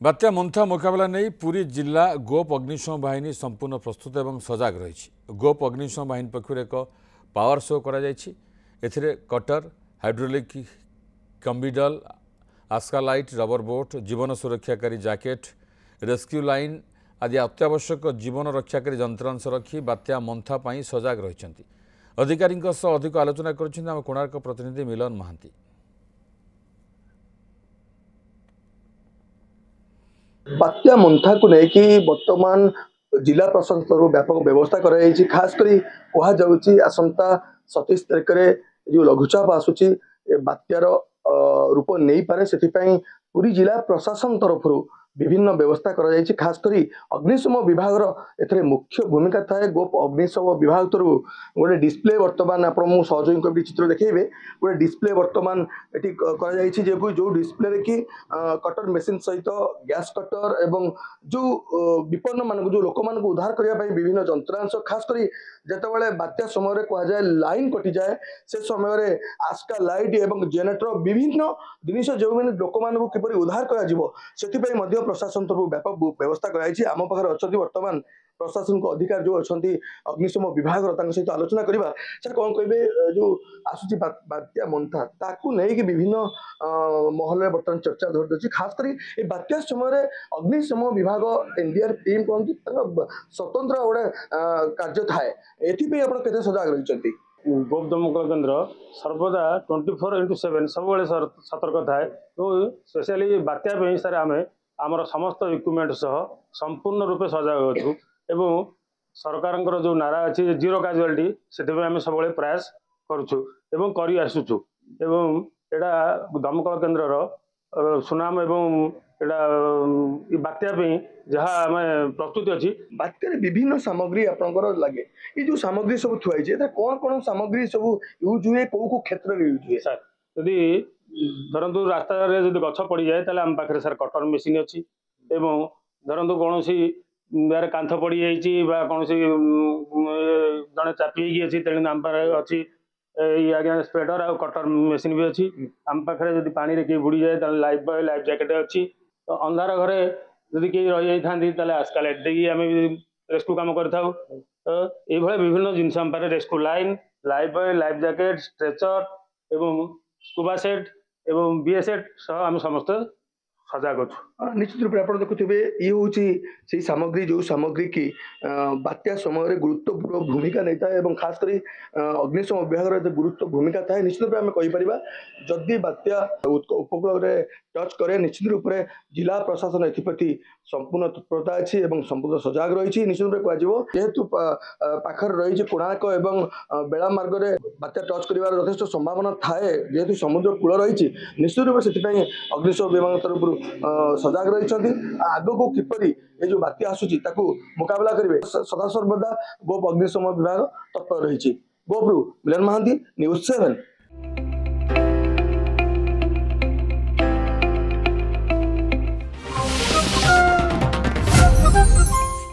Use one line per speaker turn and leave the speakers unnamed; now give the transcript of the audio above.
बात्या मंथा मुकाबला नहीं पुरी जिला गोप अग्निशम बाहिनी संपूर्ण प्रस्तुत एवं सजग रही। गोप अग्निशम बाहिनी पक्ष एक पावर शो करा कटर हाइड्रोलिक कम्बिडल आस्का लाइट रबर बोट जीवन सुरक्षाकारी जैकेट रेस्क्यू लाइन आदि अत्यावश्यक जीवन रक्षाकारी यंत्रांश रखी बात्या मंथा पर सजग रही। अधिकारी अधिक आलोचना कर कोणार्क प्रतिनिधि मिलन महांती।
बात्या मंथा को लेकिन बर्तमान जिला प्रशासन तरफ व्यापक व्यवस्था कर खास करी कहुच्छी आसंता 27 तारिख में जो लघुचाप आसूची बात्यार रूप नहीं पारे से पूरी जिला प्रशासन तरफ विभिन्न व्यवस्था कर खास करी अग्निशम विभाग एथरे मुख्य भूमिका थाए। गोप अग्निशम विभाग तरफ गोटे डिस्प्ले बर्तमान आप सहयोगी चित्र देखिए गोटे डिस्प्ले बर्तमान ये जो डिस्प्ले कि कटर मेसीन सहित गैस कटर एवं जो विपन्न मान जो लोक मान उद्धार करने विभिन्न यंत्रांश खास करी जितेबाला बात्या समय कहुए लाइन कटि जाए से समय आस्का लाइट एवं जेनेटर विभिन्न जिनिस जो मैंने लोक मान किपर उद्धार कर प्रशासन तरफ व्यापक व्यवस्था कराई। आम पाखे अच्छा बर्तमान प्रशासन को अधिकारी जो अच्छा अग्निशम विभाग सहित आलोचना करवा सर कौन कहे जो आसूची बात्या मंथा ताकू नहीं विभिन्न महल में बर्तमान चर्चा धरती खास कर बात्या समय अग्निशम विभाग एनडीआर टीम कहते स्वतंत्र गोटे कार्य थाए एथि आप सजग रही।
गोप दमकल केन्द्र सर्वदा 24x7 सब सतर्क थाए स्पेशली बात्या सर आम आमर समस्त इक्विपमेंट सह संपूर्ण रूपे सजग अच्छु एवं सरकार जो नारा अच्छी जीरो कैजुआलिटी से आम सब प्रयास करुचु एवं करी आसुचु एवं एटा दमकल केन्द्र सुनाम एवं एटा बात्या जहाँ आम प्रस्तुति अच्छी
बात्या विभिन्न सामग्री आपंकर लगे ये जो सामग्री सब थुआई कौन कौन सामग्री सब यूज हुए कौ क्षेत्र में यूज हुए
सर यदि धरतु रास्ता गछ पड़ जाए तेल आम पाखे सर कटर मेसीन अच्छी एवं धरतु कौन यार कांथ पड़ जा कौन जड़े चापी अच्छी तेणु आम पाखे अच्छी आज्ञा स्प्रेडर आ कटर मेसीन भी अच्छी आम पाखे जब पानी में किए बुड़ी जाए लाइफ बॉय लाइफ जैकेट अच्छी तो अंधार घरे जदि कहीं रही था आस्का लाइट देखिए आम रेस्क्यू कम कर ये विभिन्न जिनस आम पाखे rescue line life boy life jacket stretcher एवं स्कूबा सेट एवं बीए सेट सह आम समस्त सजग अच्छु।
निश्चित रूप से आप देखुवे ये हूँ से सामग्री जो सामग्री की बात्या समय गुरुत्वपूर्ण भूमिका नहीं था खास कर अग्निशम विभाग गुरुत्व भूमिका था। निश्चित रूप से आम कहीपर जदि बात्या उपकूल में टच करे निश्चित रूप से जिला प्रशासन एप्रति संपूर्ण तत्परता अच्छी संपूर्ण सजग रही। निश्चित रूप से कहतु पाखर रही कोणार्क एवं बेला मार्ग में बात्या टच कर यथेष संभावना थाए जेहेतु समुद्र कूल रही निश्चित रूप से अग्निशम विभाग तरफ सजग रही आग को किपरि ये जो बात्या आसूची मुकाबला करेंगे सदासर्वदा गोप अग्निशम विभाग तत्पर रही। गोपरू मिलन महांती न्यूज़ 7।